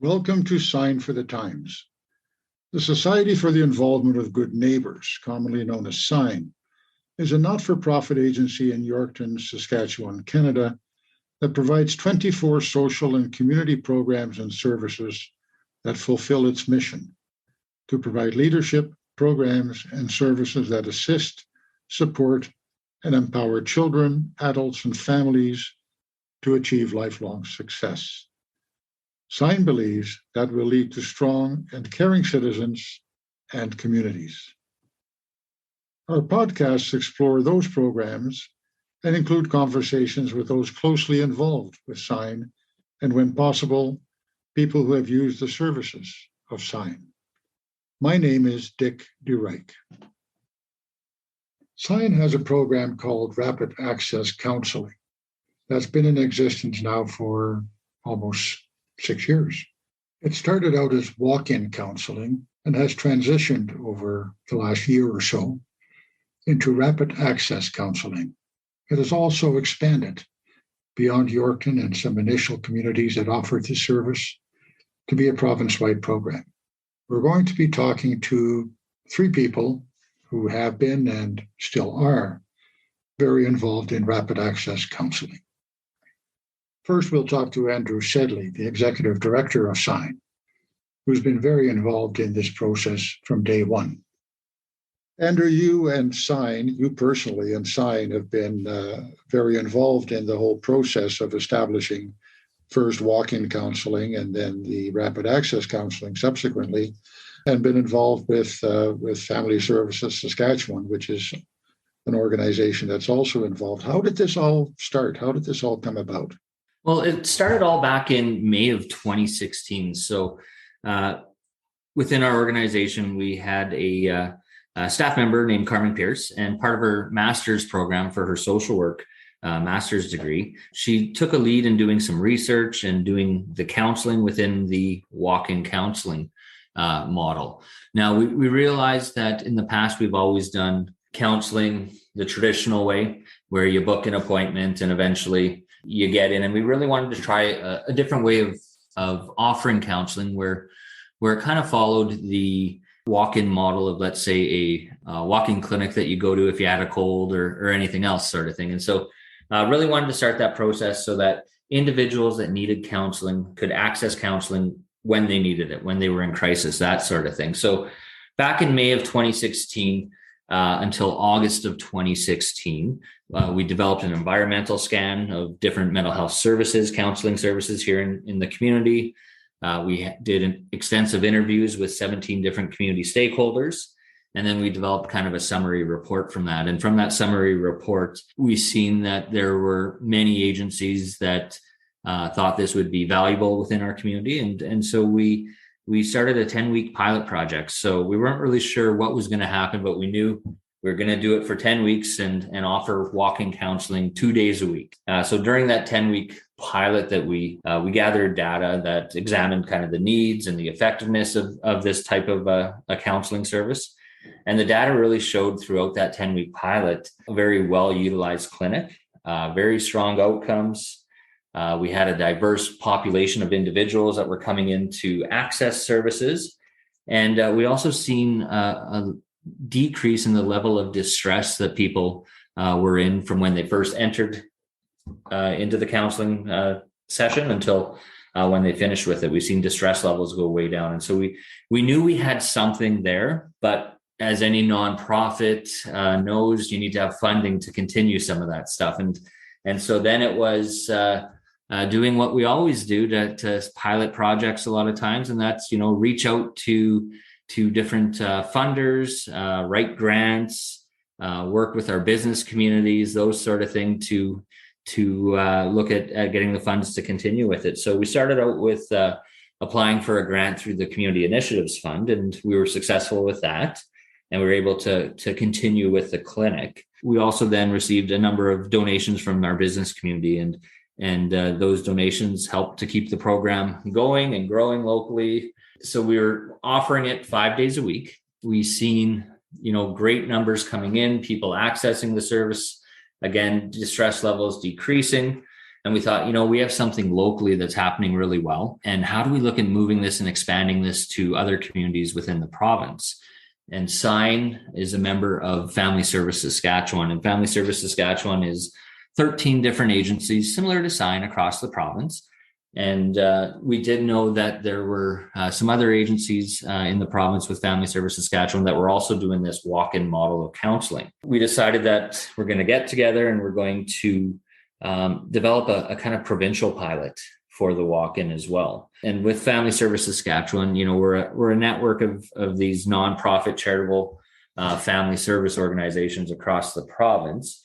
Welcome to Sign for the Times. The Society for the Involvement of Good Neighbours, commonly known as SIGN, is a not-for-profit agency in Yorkton, Saskatchewan, Canada, that provides 24 social and community programs and services that fulfill its mission to provide leadership, programs, and services that assist, support, and empower children, adults, and families to achieve lifelong success. SIGN believes that will lead to strong and caring citizens and communities. Our podcasts explore those programs and include conversations with those closely involved with SIGN and, when possible, people who have used the services of SIGN. My name is Dick DeRyk. SIGN has a program called Rapid Access Counselling that's been in existence now for almost 6 years. It started out as walk-in counselling and has transitioned over the last year or so into rapid access counselling. It has also expanded beyond Yorkton and some initial communities that offered the service to be a province-wide program. We're going to be talking to 3 people who have been and still are very involved in rapid access counselling. First, we'll talk to Andrew Sedley, the Executive Director of SIGN, who's been very involved in this process from day one. Andrew, you and SIGN, you personally and SIGN have been very involved in the whole process of establishing first walk-in counselling and then the rapid access counselling subsequently, and been involved with Family Services Saskatchewan, which is an organization that's also involved. How did this all start? How did this all come about? Well, it started all back in May of 2016. So within our organization, we had a staff member named Carmen Pierce, and part of her master's program for her social work master's degree, she took a lead in doing some research and doing the counseling within the walk-in counseling model. Now, we realized that in the past, we've always done counseling the traditional way, where you book an appointment and eventually you get in. And we really wanted to try a different way of offering counseling where it kind of followed the walk-in model of, let's say, a walk-in clinic that you go to if you had a cold or anything else sort of thing. And so really wanted to start that process so that individuals that needed counseling could access counseling when they needed it, when they were in crisis, that sort of thing. So back in May of 2016, until August of 2016, we developed an environmental scan of different mental health services, counseling services here in the community. We did extensive interviews with 17 different community stakeholders, and then we developed kind of a summary report from that. And from that summary report, we've seen that there were many agencies that thought this would be valuable within our community. And so we started a 10-week pilot project. So we weren't really sure what was going to happen, but we knew we were going to do it for 10 weeks and offer walk-in counseling 2 days a week. So during that 10-week pilot that we gathered data that examined kind of the needs and the effectiveness of this type of a counseling service. And the data really showed throughout that 10-week pilot a very well-utilized clinic, very strong outcomes. We had a diverse population of individuals that were coming in to access services. And we also seen a decrease in the level of distress that people were in from when they first entered into the counseling session until when they finished with it. We've seen distress levels go way down. And so we knew we had something there, but as any nonprofit knows, you need to have funding to continue some of that stuff. And so then it was doing what we always do to pilot projects a lot of times. And that's, reach out to different funders, write grants, work with our business communities, those sort of things to look at getting the funds to continue with it. So we started out with applying for a grant through the Community Initiatives Fund, and we were successful with that. And we were able to continue with the clinic. We also then received a number of donations from our business community, and those donations helped to keep the program going and growing locally. So we were offering it 5 days a week. We've seen, great numbers coming in, people accessing the service, again, distress levels decreasing. And we thought, we have something locally that's happening really well. And how do we look at moving this and expanding this to other communities within the province? And SIGN is a member of Family Service Saskatchewan. And Family Service Saskatchewan is 13 different agencies similar to SIGN across the province. And we did know that there were some other agencies in the province with Family Service Saskatchewan that were also doing this walk-in model of counseling. We decided that we're going to get together and we're going to develop a kind of provincial pilot for the walk-in as well. And with Family Service Saskatchewan, we're a network of these nonprofit charitable family service organizations across the province.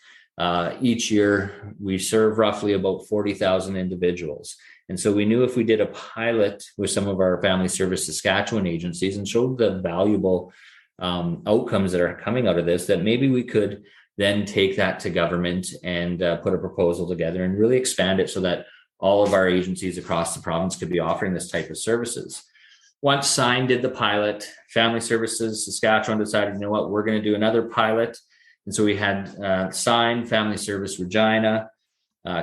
Each year, we serve roughly about 40,000 individuals. And so we knew if we did a pilot with some of our Family Service Saskatchewan agencies and showed the valuable outcomes that are coming out of this, that maybe we could then take that to government and put a proposal together and really expand it so that all of our agencies across the province could be offering this type of services. Once SIGN did the pilot, Family Services Saskatchewan decided, we're going to do another pilot. And so we had SIGN, Family Service Regina,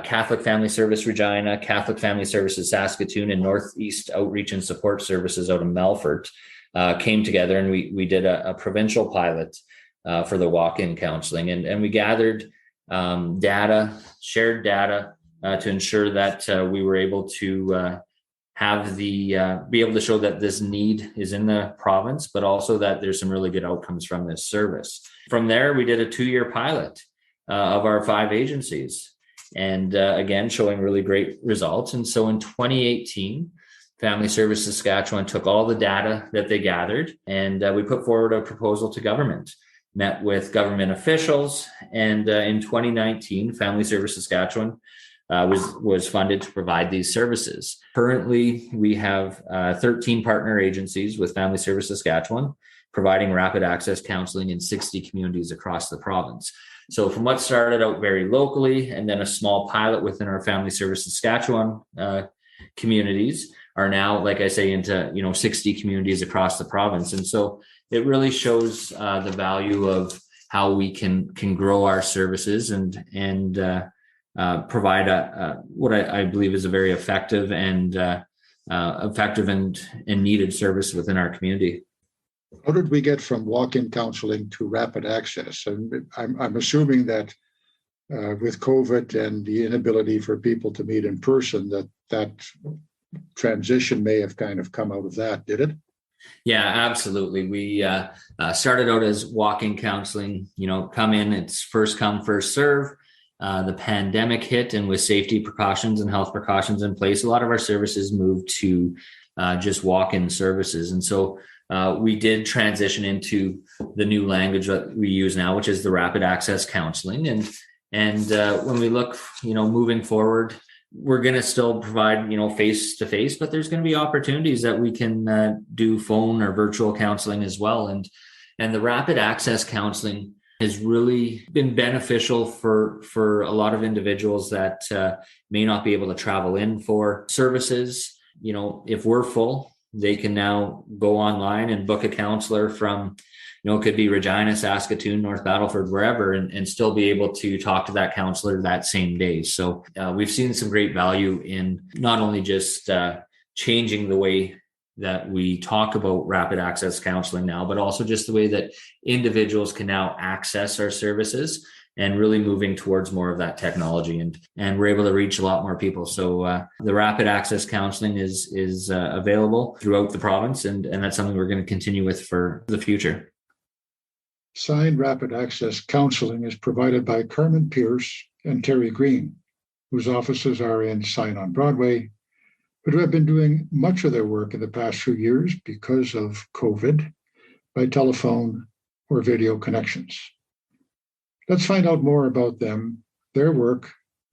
Catholic Family Service Regina, Catholic Family Services Saskatoon, and Northeast Outreach and Support Services out of Melfort came together, and we did a provincial pilot for the walk-in counseling. And we gathered shared data to ensure that we were able to be able to show that this need is in the province, but also that there's some really good outcomes from this service. From there, we did a 2-year pilot of our 5 agencies. And again, showing really great results. And so in 2018, Family Service Saskatchewan took all the data that they gathered, and we put forward a proposal to government, met with government officials. And in 2019, Family Service Saskatchewan was funded to provide these services. Currently, we have 13 partner agencies with Family Service Saskatchewan providing rapid access counseling in 60 communities across the province. So from what started out very locally and then a small pilot within our Family Service Saskatchewan communities are now, like I say, into 60 communities across the province. And so it really shows the value of how we can grow our services and provide what I believe is a very effective and needed service within our community. How did we get from walk-in counseling to rapid access? And I'm assuming that with COVID and the inability for people to meet in person, that transition may have kind of come out of that, did it? Yeah, absolutely. We started out as walk-in counseling, come in, it's first come, first serve. The pandemic hit, and with safety precautions and health precautions in place, a lot of our services moved to just walk-in services. And so we did transition into the new language that we use now, which is the Rapid Access Counselling. And when we look, moving forward, we're going to still provide, face-to-face, but there's going to be opportunities that we can do phone or virtual counseling as well. And the Rapid Access Counseling has really been beneficial for a lot of individuals that may not be able to travel in for services. If we're full, they can now go online and book a counselor from, it could be Regina, Saskatoon, North Battleford, wherever, and still be able to talk to that counselor that same day. So we've seen some great value in not only just changing the way that we talk about rapid access counseling now, but also just the way that individuals can now access our services and really moving towards more of that technology. And we're able to reach a lot more people. So the rapid access counseling is available throughout the province. And that's something we're going to continue with for the future. SIGN Rapid Access Counseling is provided by Carmen Pierce and Terry Green, whose offices are in SIGN on Broadway, but who have been doing much of their work in the past few years because of COVID by telephone or video connections. Let's find out more about them, their work,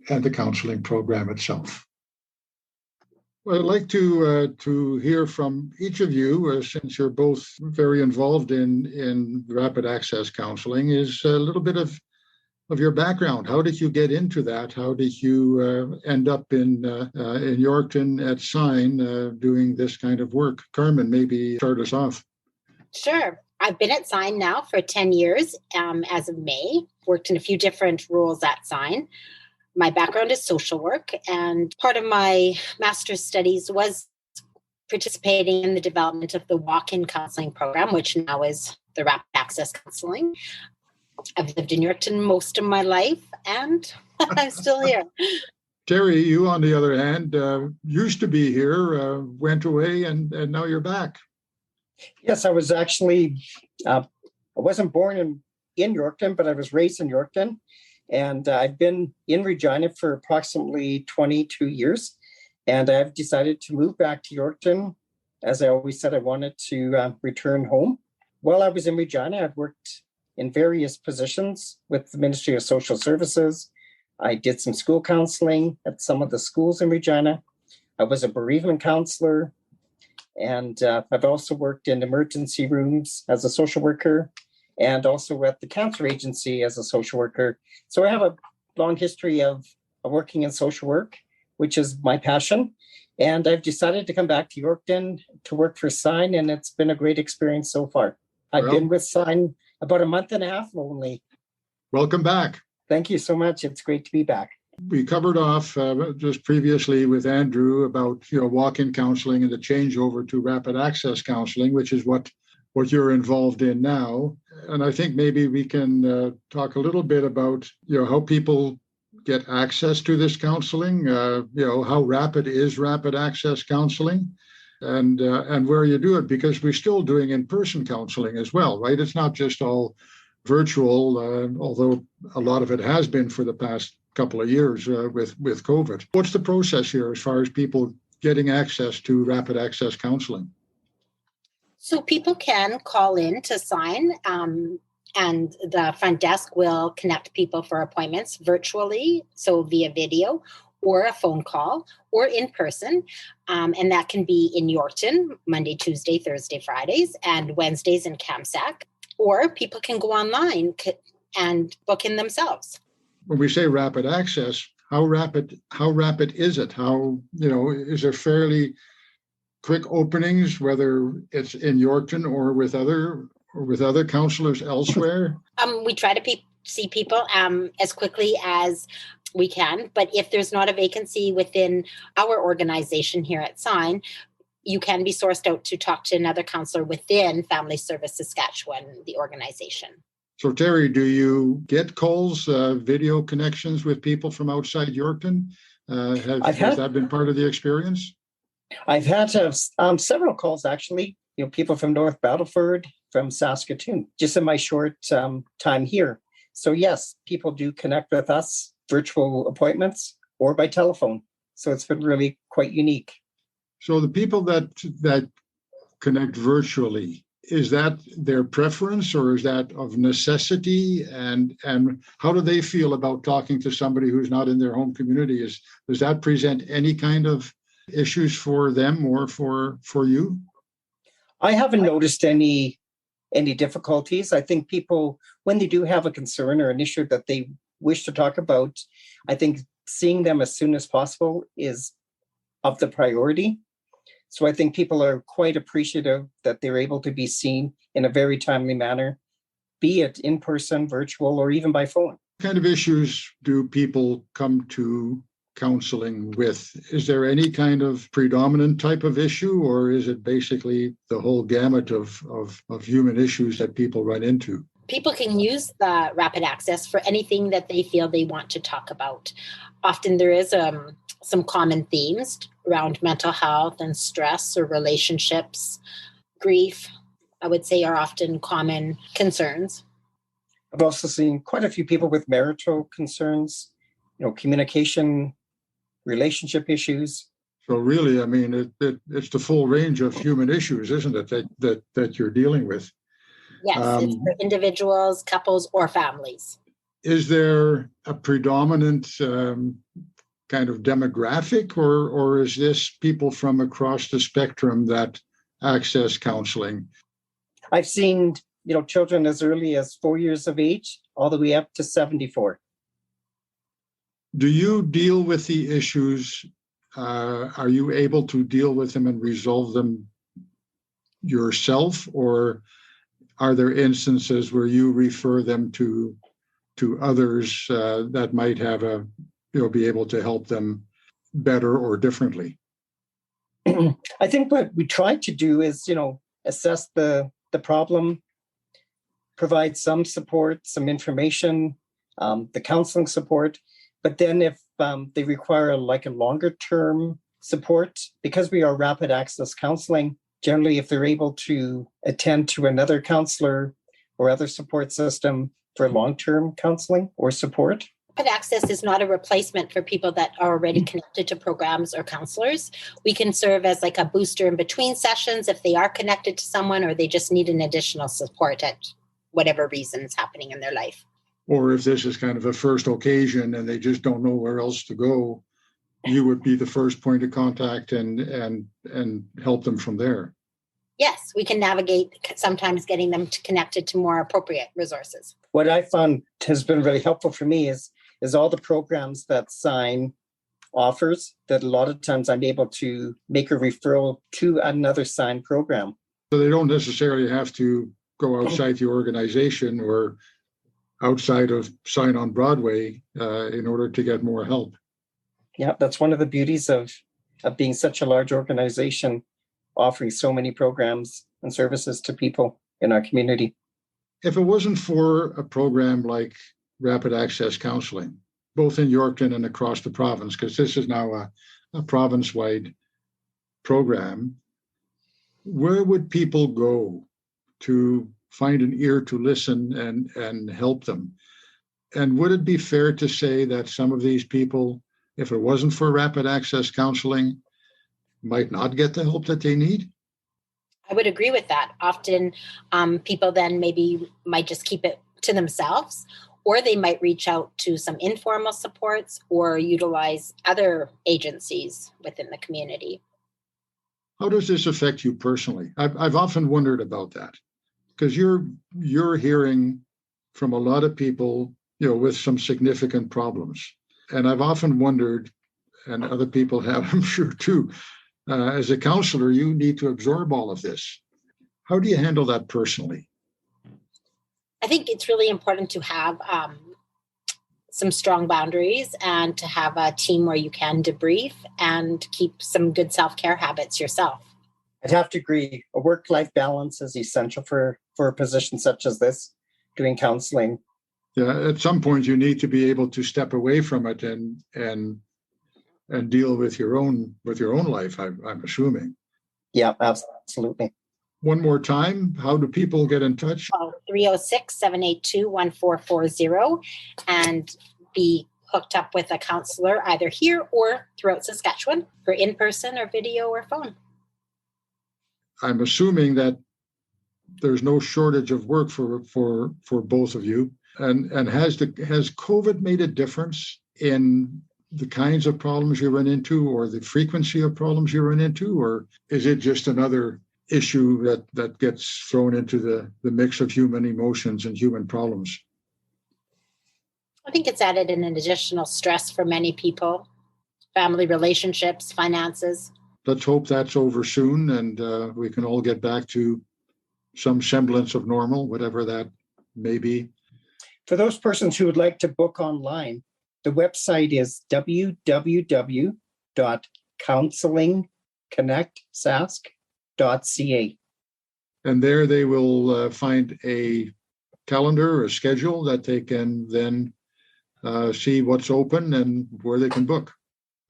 and the counseling program itself. Well, I'd like to hear from each of you, since you're both very involved in rapid access counseling, is a little bit of your background. How did you get into that? How did you end up in Yorkton at SIGN doing this kind of work? Carmen, maybe start us off. Sure. I've been at SIGN now for 10 years as of May, worked in a few different roles at SIGN. My background is social work, and part of my master's studies was participating in the development of the walk-in counseling program, which now is the Rapid Access Counselling. I've lived in Yorkton most of my life, and I'm still here. Terry, you, on the other hand, used to be here, went away, and now you're back. Yes, I was actually, I wasn't born in Yorkton, but I was raised in Yorkton. And I've been in Regina for approximately 22 years. And I've decided to move back to Yorkton. As I always said, I wanted to return home. While I was in Regina, I've worked in various positions with the Ministry of Social Services. I did some school counseling at some of the schools in Regina. I was a bereavement counselor, and I've also worked in emergency rooms as a social worker, and also at the cancer agency as a social worker. So I have a long history of working in social work, which is my passion. And I've decided to come back to Yorkton to work for SIGN, and it's been a great experience so far. I've been with SIGN about a month and a half only. Welcome back. Thank you so much. It's great to be back. We covered off just previously with Andrew about walk-in counseling and the changeover to rapid access counseling, which is what you're involved in now. And I think maybe we can talk a little bit about how people get access to this counseling. How rapid is rapid access counseling, and where you do it, because we're still doing in-person counseling as well, right? It's not just all virtual, although a lot of it has been for the past couple of years with COVID. What's the process here as far as people getting access to rapid access counseling? So people can call in to SIGN, and the front desk will connect people for appointments virtually, so via video or a phone call or in person. And that can be in Yorkton, Monday, Tuesday, Thursday, Fridays, and Wednesdays in Kamsack. Or people can go online and book in themselves. When we say rapid access, how rapid is it? Is there fairly quick openings, whether it's in Yorkton or with other counsellors elsewhere? We try to see people as quickly as we can, but if there's not a vacancy within our organization here at SIGN, you can be sourced out to talk to another counsellor within Family Service Saskatchewan, the organization. So, Terry, do you get calls, video connections with people from outside Yorkton? Has that been part of the experience? I've had several calls, actually. People from North Battleford, from Saskatoon, just in my short time here. So, yes, people do connect with us, virtual appointments or by telephone. So it's been really quite unique. So the people that connect virtually, is that their preference or is that of necessity? And how do they feel about talking to somebody who's not in their home community? Does that present any kind of issues for them or for you? I haven't noticed any difficulties. I think people, when they do have a concern or an issue that they wish to talk about, I think seeing them as soon as possible is of the priority. So I think people are quite appreciative that they're able to be seen in a very timely manner, be it in person, virtual, or even by phone. What kind of issues do people come to counseling with? Is there any kind of predominant type of issue, or is it basically the whole gamut of human issues that people run into? People can use the rapid access for anything that they feel they want to talk about. Often there is some common themes around mental health and stress or relationships. Grief, I would say, are often common concerns. I've also seen quite a few people with marital concerns, communication, relationship issues. So really, I mean, it's the full range of human issues, isn't it, that you're dealing with? Yes, it's for individuals, couples, or families. Is there a predominant kind of demographic, or is this people from across the spectrum that access counseling? I've seen, children as early as 4 years of age, all the way up to 74. Do you deal with the issues? Are you able to deal with them and resolve them yourself, or are there instances where you refer them to others that might have a be able to help them better or differently? I think what we try to do is, assess the problem, provide some support, some information, the counseling support. But then if they require like a longer term support, because we are rapid access counseling, generally if they're able to attend to another counselor or other support system for long-term counseling or support. Rapid Access is not a replacement for people that are already connected to programs or counselors. We can serve as like a booster in between sessions if they are connected to someone or they just need an additional support at whatever reason is happening in their life. Or if this is kind of a first occasion and they just don't know where else to go, you would be the first point of contact and help them from there. Yes, we can navigate sometimes getting them connected to more appropriate resources. What I found has been really helpful for me is all the programs that SIGN offers, that a lot of times I'm able to make a referral to another SIGN program. So they don't necessarily have to go outside the organization or outside of SIGN on Broadway in order to get more help. Yeah, that's one of the beauties of being such a large organization, offering so many programs and services to people in our community. If it wasn't for a program like Rapid Access Counselling, both in Yorkton and across the province, because this is now a province-wide program, where would people go to find an ear to listen and help them? And would it be fair to say that some of these people, if it wasn't for Rapid Access Counselling, might not get the help that they need? I would agree with that. Often people then maybe might just keep it to themselves, or they might reach out to some informal supports or utilize other agencies within the community. How does this affect you personally? I've often wondered about that, because you're hearing from a lot of people, with some significant problems. And I've often wondered, and other people have, I'm sure too, as a counselor, you need to absorb all of this. How do you handle that personally? I think it's really important to have some strong boundaries and to have a team where you can debrief and keep some good self-care habits yourself. I'd have to agree. A work-life balance is essential for a position such as this, doing counseling. Yeah, at some point you need to be able to step away from it and deal with your own life, I'm assuming. Yeah, absolutely. One more time, how do people get in touch? 306-782-1440 and be hooked up with a counselor either here or throughout Saskatchewan for in-person or video or phone. I'm assuming that there's no shortage of work for both of you. And has COVID made a difference in the kinds of problems you run into or the frequency of problems you run into? Or is it just another issue that gets thrown into the mix of human emotions and human problems? I think it's added an additional stress for many people, family relationships, finances. Let's hope that's over soon and we can all get back to some semblance of normal, whatever that may be. For those persons who would like to book online, the website is www.counsellingconnectsask.ca. And there they will find a calendar, a schedule that they can then see what's open and where they can book.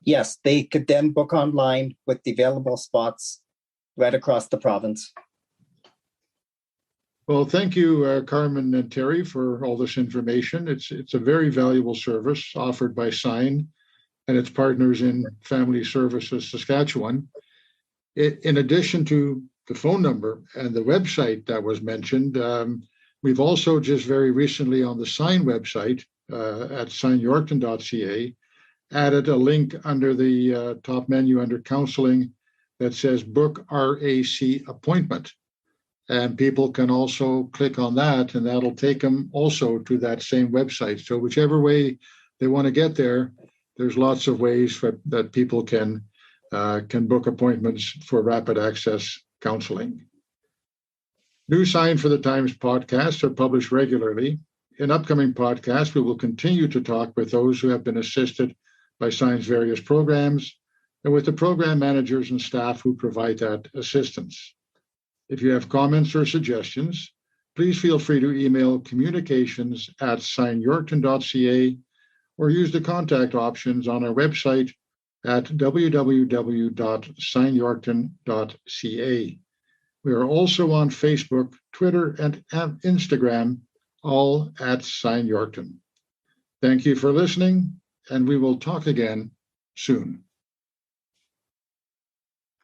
Yes, they could then book online with the available spots right across the province. Well, thank you, Carmen and Terry, for all this information. It's a very valuable service offered by SIGN and its partners in Family Services Saskatchewan. In addition to the phone number and the website that was mentioned, we've also just very recently on the SIGN website at signyorkton.ca added a link under the top menu under counseling that says book RAC appointment. And people can also click on that and that'll take them also to that same website. So whichever way they want to get there, there's lots of ways that people can book appointments for Rapid Access Counselling. New SIGN for the Times podcasts are published regularly. In upcoming podcasts, we will continue to talk with those who have been assisted by SIGN's various programs and with the program managers and staff who provide that assistance. If you have comments or suggestions, please feel free to email communications@signyorkton.ca or use the contact options on our website at www.signyorkton.ca. We are also on Facebook, Twitter, and Instagram, all at SIGN Yorkton. Thank you for listening, and we will talk again soon.